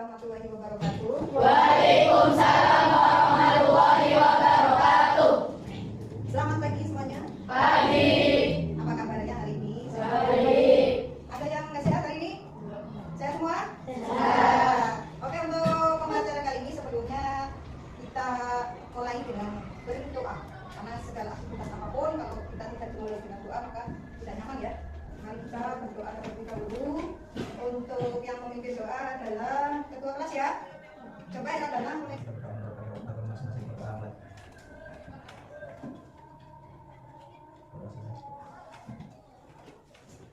warahmatullahi wabarakatuh. Waalaikumsalam warahmatullahi wabarakatuh. Selamat pagi semuanya. Pagi. Apa kabarnya hari ini? Baik. Ada yang nggak sehat hari ini? Sehat semua? Sehat. Oke, untuk pembelajaran kali ini sebelumnya kita mulai dengan berdoa. Karena segala aktivitas apapun kalau kita tidak dimulai dengan doa maka tidak nyaman ya. Mari kita berdoa terlebih dahulu. Untuk yang memimpin doa adalah ketua kelas ya. Coba yang adalah mulai.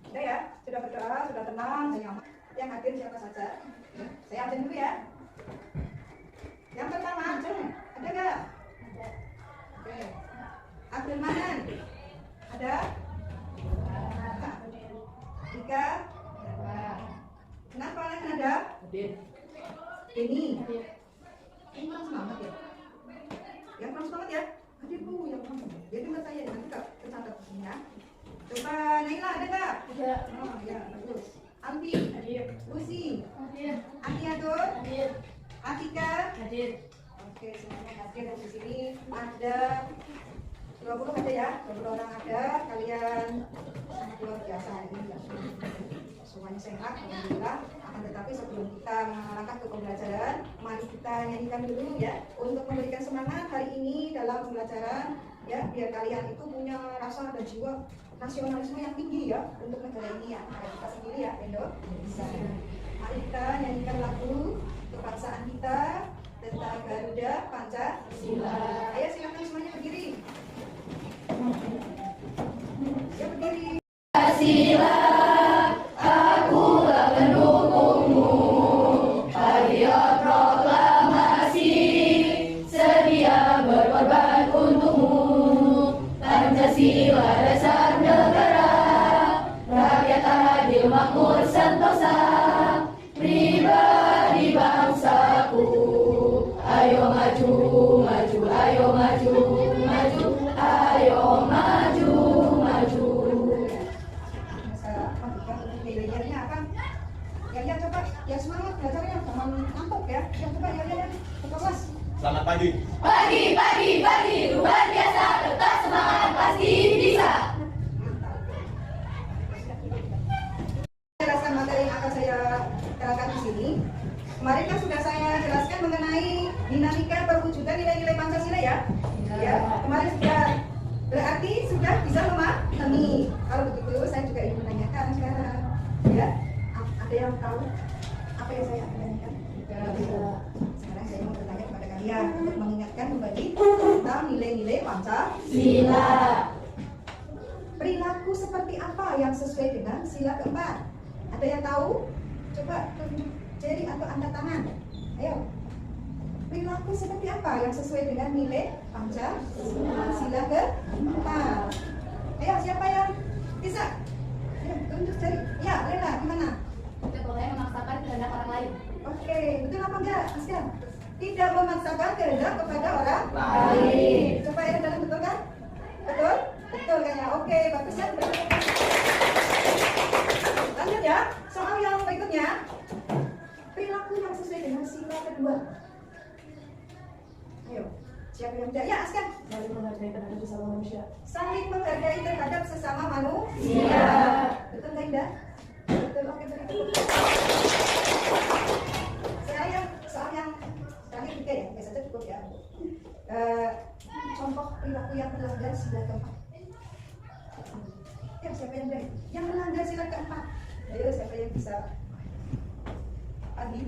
Sudah ya, sudah berdoa, sudah tenang, dan nyaman. Yang hadir siapa saja? Saya absen dulu ya. Yang pertama, ada nggak? Oke. Abdul Manan, ada? Ika? Kenapa lain ada? Ini kurang semangat ya? Yang kurang semangat ya? Hadir bu, yang kurang semangat. Jadi dengar saya, nanti kak tercatat di sini ya. Coba Naila ada nggak? Ada. Oh ya, bagus. Alfi, Hadir. Lucy, Hadir. Akiatur, Hadir. Atika. Hadir. Oke, semuanya hadir dan di sini ada 20 ada ya, 20 orang ada. Kalian sangat luar biasa hari ini ya. Semuanya sehat, alhamdulillah. Akan tetapi sebelum kita melangkah ke pembelajaran, mari kita nyanyikan dulu ya untuk memberikan semangat hari ini dalam pembelajaran ya, biar kalian itu punya rasa dan jiwa nasionalisme yang tinggi ya untuk negara ini ya, negara kita sendiri ya, Indonesia. Mari kita nyanyikan lagu kebangsaan kita tentang Garuda Pancasila. Ayo silakan semuanya berdiri. Ya berdiri. Pancasila, akulah pendukungmu. Patriot proklamasi, sedia berkorban untukmu. Pancasila dasar negara, rakyat adil makmur sentosa, pribadi bangsaku. Ayo maju, maju, ayo maju, maju, ayo maju, maju. Bisa membuka untuk nilainya apa? Ya coba, ya semangat belajarnya, jangan ngantuk ya. Ya coba ya, coba kelas. Selamat pagi. Pagi, pagi, pagi, luar biasa, tetap semangat, pasti bisa. Jelaskan materi yang akan saya terangkan di sini. Kemarin kan sudah saya jelaskan mengenai dinamika perwujudan nilai-nilai Pancasila ya. Ya, kemarin sudah berarti sudah bisa memahami. Kalau begitu saya juga ingin menanyakan sekarang. Ya, ada yang tahu apa yang saya akan tanyakan? Sekarang saya mau bertanya kepada kalian untuk mengingatkan kembali tentang nilai-nilai Pancasila. Perilaku seperti apa yang sesuai dengan sila keempat? Ada yang tahu? Coba tunjuk jari atau angkat tangan. Ayo. Perilaku seperti apa yang sesuai dengan nilai Pancasila sila keempat? Ayo, siapa yang bisa? Ya, tunjuk jari. Ya, Lela, gimana? Tidak boleh memaksakan kehendak orang lain. Oke, betul apa enggak, Askan? Tidak memaksakan kehendak kepada orang Lain. Coba ya, dalam betul kan? Betul? Betul kayaknya. Oke, bagus ya. Lanjut ya, soal yang berikutnya. Perilaku yang sesuai dengan sila kedua. Ayo, siapa yang tidak? Ya, Askan. Saling menghargai terhadap sesama manusia. Saling menghargai terhadap sesama manusia. Iya. Betul nggak, Indah? Betul, oke, berikut. Sekarang yang soal yang terakhir tiga ya, biasa saja cukup ya. Contoh perilaku yang melanggar sila keempat. Ya, siapa yang berani? Yang melanggar sila keempat. Ayo, siapa yang bisa? Adi?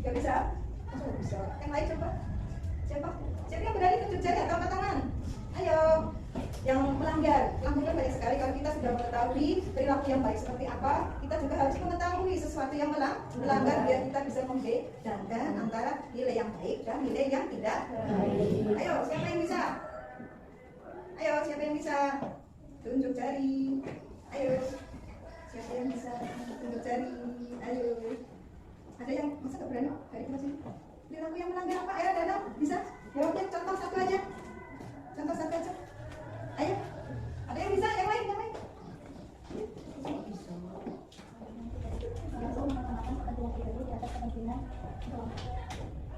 Gak bisa? Masa gak bisa? Yang lain coba. Siapa? Siapa yang berani tunjuk jari atau angkat tangan? Ayo. Yang melanggar banyak sekali. Kalau kita sudah mengetahui perilaku yang baik seperti apa, kita juga harus mengetahui sesuatu yang melanggar biar kita bisa membedakan antara nilai yang baik dan nilai yang tidak baik. Ayo, siapa yang bisa? Ayo, siapa yang bisa? Tunjuk jari. Ayo. Siapa yang bisa? Tunjuk jari. Ayo. Ada yang masa gak berani? Dari kelas ini. Perilaku yang melanggar apa? Ayo, Dana, bisa? Jawabnya contoh satu aja. Contoh satu aja. Ayo. Ada yang bisa? Yang lain? Yang lain? Bisa.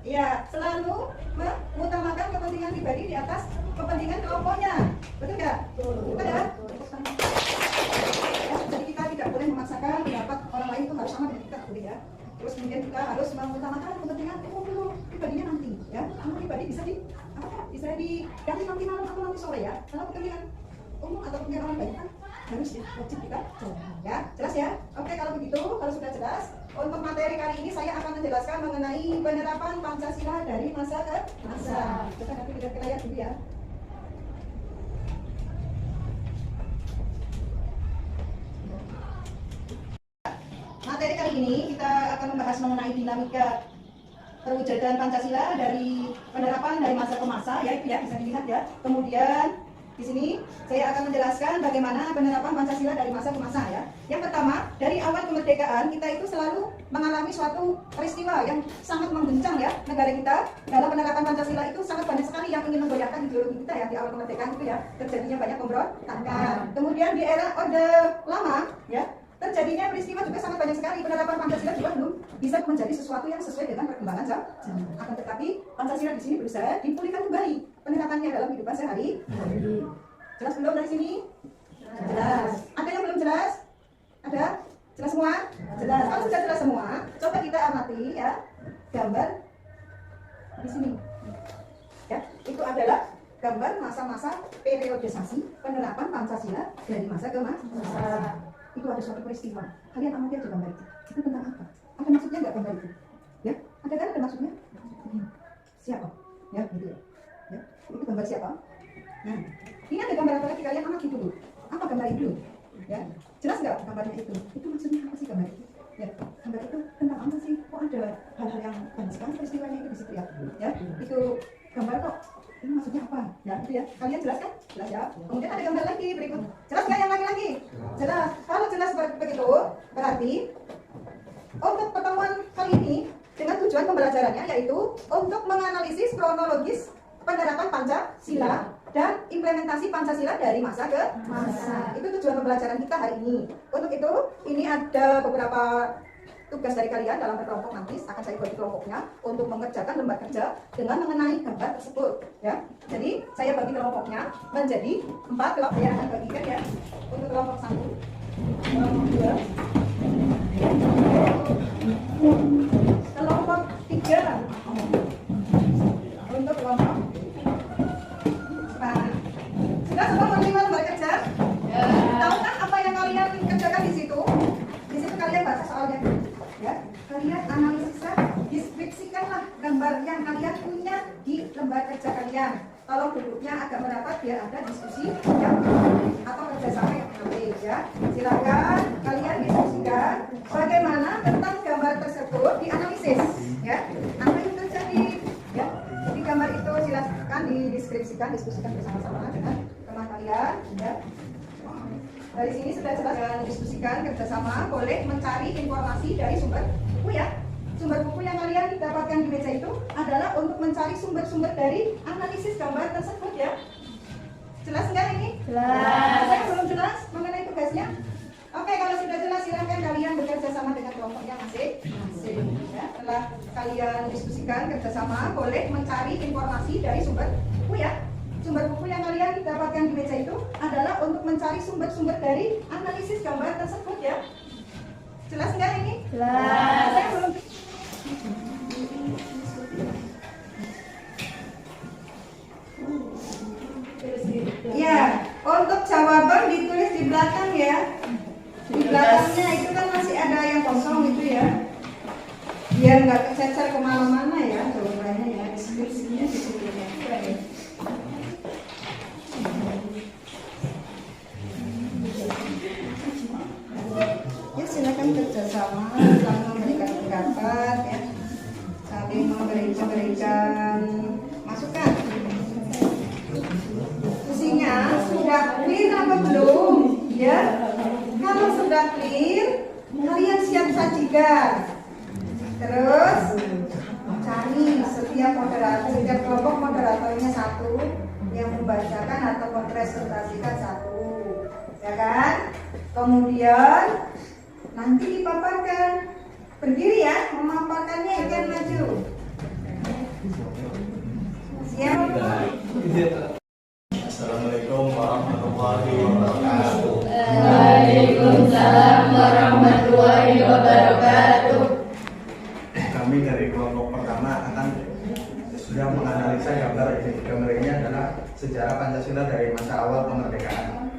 Ya, selalu mengutamakan kepentingan pribadi di atas kepentingan kelompoknya. Betul nggak? Betul ya? Jadi kita tidak boleh memaksakan pendapat orang lain itu harus sama dengan kita, boleh ya. Terus kemudian kita harus mengutamakan kepentingan umum dulu, pribadinya nanti, ya. Kamu pribadi bisa diganti nanti malam atau nanti sore ya. Karena kepentingan umum atau kepentingan orang lain kan harus wajib kita jalan, ya. Jelas ya? Oke, kalau begitu, kalau sudah jelas, untuk materi kali ini saya akan menjelaskan mengenai penerapan Pancasila dari masa ke masa. Kita nanti lihat ke layar dulu ya. Materi kali ini kita akan membahas mengenai dinamika perwujudan Pancasila dari penerapan dari masa ke masa, ya itu ya bisa dilihat ya. Kemudian di sini saya akan menjelaskan bagaimana penerapan Pancasila dari masa ke masa ya. Yang pertama, dari awal kemerdekaan kita itu selalu mengalami suatu peristiwa yang sangat mengguncang ya negara kita. Dalam penerapan Pancasila itu sangat banyak sekali yang ingin menggoyahkan ideologi kita ya di awal kemerdekaan itu ya. Terjadinya banyak pemberontakan. Kemudian di era Orde Lama ya, terjadinya peristiwa juga sangat banyak sekali. Penerapan Pancasila juga belum bisa menjadi sesuatu yang sesuai dengan perkembangan zaman. Akan tetapi Pancasila di sini berusaha dipulihkan kembali penerapannya dalam kehidupan sehari-hari. Jelas belum dari sini? Jelas. Ada yang belum jelas? Ada? Jelas semua? Jelas. Kalau sudah jelas semua, coba kita amati ya gambar di sini. Ya, itu adalah gambar masa-masa periodisasi penerapan Pancasila dari masa ke masa. Itu ada suatu peristiwa. Kalian amati aja gambar itu. Itu tentang apa? Ada maksudnya nggak gambar itu? Ya, ada kan ada maksudnya? Siapa? Ya, gitu ya. Ya, itu gambar siapa? Nah, ini ada gambar apa lagi kalian amati dulu. Apa gambar itu? Ya, jelas nggak gambarnya itu? Itu maksudnya apa sih gambar itu? Ya, gambar itu tentang apa sih? Kok ada hal-hal yang banyak sekali peristiwanya itu di situ ya? Ya, itu gambar kok. Ini maksudnya apa? Ya, itu ya. Kalian jelas kan? Jelas ya. Kemudian ada gambar lagi berikut. Jelas nggak yang lagi? Jelas. Kalau jelas begitu, berarti untuk pertemuan kali ini dengan tujuan pembelajarannya yaitu untuk menganalisis kronologis penerapan Pancasila dan implementasi Pancasila dari masa ke masa. Itu tujuan pembelajaran kita hari ini. Untuk itu, ini ada beberapa tugas dari kalian dalam berkelompok nanti akan saya bagi kelompoknya untuk mengerjakan lembar kerja dengan mengenai gambar tersebut ya. Jadi saya bagi kelompoknya menjadi 4 kelompok yang akan bagikan ya. Untuk kelompok 1, kelompok 2, kelompok 3, untuk kelompok 4. Sudah semua menerima lembar kerja? Ya. Tahukah apa yang kalian kerjakan di situ? Di situ kalian baca soalnya. Ya, kalian analisislah, deskripsikanlah gambar yang kalian punya di lembar kerja kalian. Tolong duduknya agak merapat biar ada diskusi ya, atau kerjasama yang menarik ya. Silakan kalian diskusikan bagaimana tentang gambar tersebut dianalisis ya. Apa yang terjadi ya di gambar itu, silakan dideskripsikan, diskusikan bersama-sama dengan teman kalian ya. Dari sini sudah jelas dan diskusikan kerjasama, boleh mencari informasi dari sumber buku ya. Sumber buku yang kalian dapatkan di meja itu adalah untuk mencari sumber-sumber dari analisis gambar tersebut ya. Jelas nggak ini? Jelas. Saya belum jelas mengenai tugasnya. Oke, kalau sudah jelas silakan kalian bekerja sama dengan kelompoknya masing-masing. Ya. Setelah kalian diskusikan kerjasama, boleh mencari informasi dari sumber buku ya. Sumber buku yang kalian dapatkan di meja itu adalah untuk mencari sumber-sumber dari analisis gambar tersebut ya. Jelas nggak ini? Jelas. Saya belum. Ya, untuk jawaban ditulis di belakang ya. Di belakangnya itu kan masih ada yang kosong itu ya. Biar nggak kececer kemana-mana ya jawabannya ya. Deskripsinya di situ ya. Ya silakan kerjasama, saling memberikan pendapat ya, saling memberikan masukan. Isinya sudah clear apa belum? Ya, kalau sudah clear, kalian siap sajikan. Terus cari setiap moderator, setiap kelompok moderatornya satu, yang membacakan atau mempresentasikan satu, ya kan? Kemudian nanti dipaparkan Berdiri ya, memaparkannya akan maju. Siap? Assalamualaikum warahmatullahi wabarakatuh. Waalaikumsalam warahmatullahi wabarakatuh. Kami dari kelompok pertama akan sudah menganalisa gambar ini. Gambar ini adalah sejarah Pancasila dari masa awal kemerdekaan.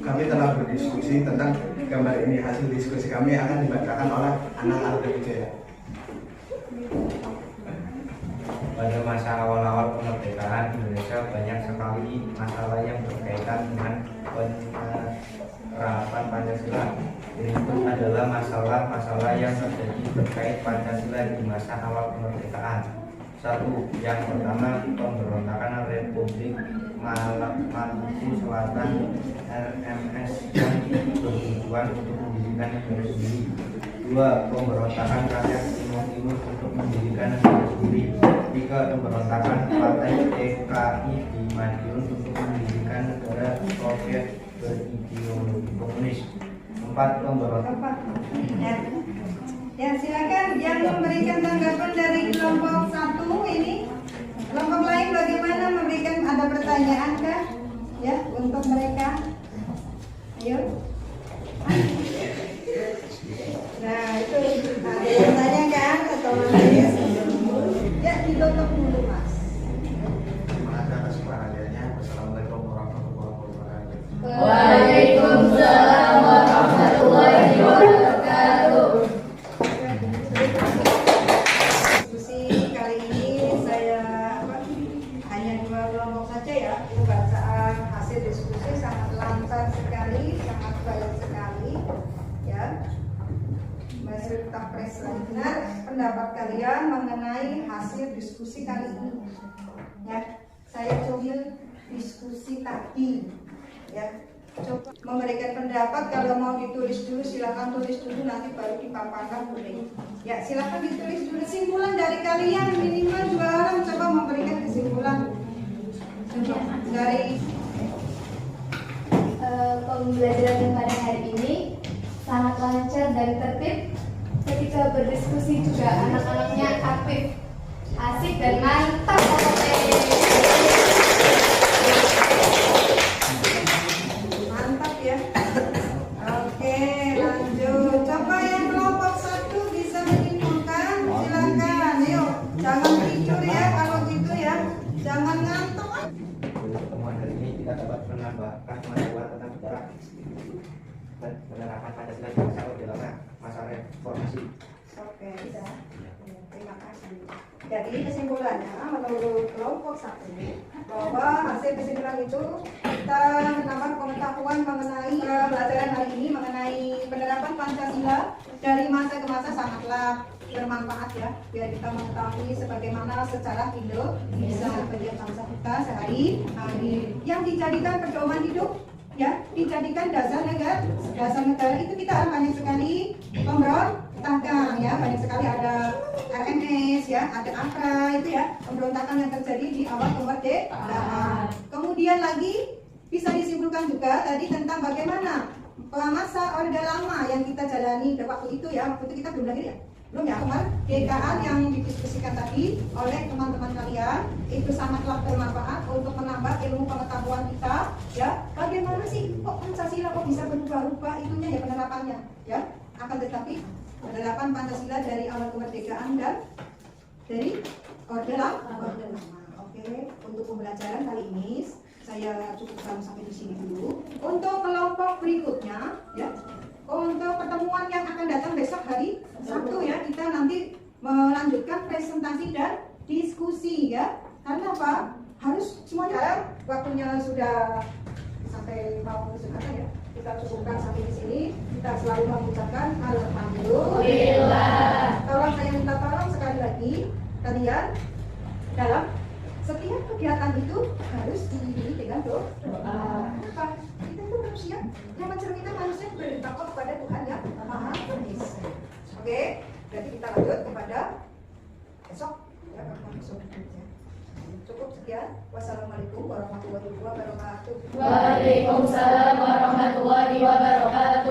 Kami telah berdiskusi tentang gambar ini. Hasil diskusi kami akan dibacakan oleh Anang Ardewijaya. Pada masa awal-awal kemerdekaan Indonesia banyak sekali masalah yang berkaitan dengan penerapan Pancasila. Berikut adalah masalah-masalah yang terjadi terkait Pancasila di masa awal kemerdekaan. 1. Yang pertama, pemberontakan Republik Maluku Selatan RMS yang bertujuan untuk mendirikan negara sendiri. 2. Pemberontakan rakyat Timur untuk mendirikan negara sendiri. 3. Pemberontakan Partai PKI di Madiun untuk mendirikan negara Soviet berideologi komunis. 4. Pemberontakan. Ya, silakan yang memberikan tanggapan dari kelompok 1 ini. Kelompok lain bagaimana memberikan, ada pertanyaan kah? Ya, untuk mereka. Ayo. Nah, itu ada yang tanya kan atau menulis? Ya, ditutup dulu, Mas. Terima kasih atas perhatiannya. Wassalamualaikum warahmatullahi wabarakatuh. Waalaikumsalam warahmatullahi wabarakatuh. Diskusi kali ini saya hanya 2 kelompok saja ya. Pembacaan hasil diskusi sangat lancar sekali, sangat baik sekali ya. Beserta pres benar pendapat kalian mengenai hasil diskusi kali ini ya. Saya coba diskusi tadi ya, coba memberikan pendapat. Kalau mau ditulis dulu silakan tulis dulu, nanti baru dipaparkan boleh ya. Silakan ditulis dulu kesimpulan dari kalian, minimal 2 orang coba memberikan kesimpulan. Coba dari pembelajaran pada hari ini sangat lancar dan tertib. Ketika berdiskusi juga anak-anaknya aktif, asik dan mantap. mantap ya. Oke, lanjut. Coba yang kelompok 1 bisa menyimpulkan, silakan. Yuk, jangan tidur ya kalau gitu ya. Jangan ngantuk. Pertemuan hari ini kita dapat menambahkan kemajuan tentang sejarah penerapan Pancasila di masa Orde Lama, masa reformasi. Oke, bisa. Terima kasih. Jadi kesimpulannya menurut kelompok 1 bahwa hasil kesimpulan itu kita menambah pengetahuan mengenai pelajaran hari ini mengenai penerapan Pancasila dari masa ke masa sangatlah bermanfaat ya, biar kita mengetahui sebagaimana secara Indonesia bagian bangsa kita sehari-hari yang dijadikan pedoman hidup ya, dijadikan dasar negara itu. Kita banyak sekali pemberontakan ya, banyak sekali ada RMS ya, ada AKRA itu ya, pemberontakan yang terjadi di awal kemerdekaan. Kemudian lagi bisa disimpulkan juga tadi tentang bagaimana masa Orde Lama yang kita jalani waktu itu ya, waktu itu kita belum lahir ya, belum ya, kemerdekaan yang didiskusikan tadi oleh teman-teman kalian itu sangatlah bermanfaat untuk menambah ilmu pengetahuan kita ya. Bagaimana sih kok Pancasila kok bisa berubah-ubah itunya ya, penerapannya ya. Akan tetapi penerapan Pancasila dari awal kemerdekaan dan dari Orde Lama. Oke, untuk pembelajaran kali ini saya cukupkan sampai di sini dulu. Untuk kelompok berikutnya ya, untuk pertemuan yang akan datang besok hari Sabtu ya, kita nanti melanjutkan presentasi dan diskusi ya. Karena apa? Harus semuanya waktunya sudah sampai mau sudah ya. Kita cukupkan sampai di sini. Kita selalu mengucapkan alhamdulillah. Tolong saya minta tolong sekali lagi kalian dalam setiap kegiatan itu harus diiringi dengan doa. Kenapa? Kita itu manusia yang mencerminkan manusia bertakwa kepada Tuhan yang Maha Esa. Oke, berarti kita lanjut kepada besok ya, besok. Cukup sekian. Wassalamualaikum warahmatullahi wabarakatuh. Waalaikumsalam warahmatullahi wabarakatuh.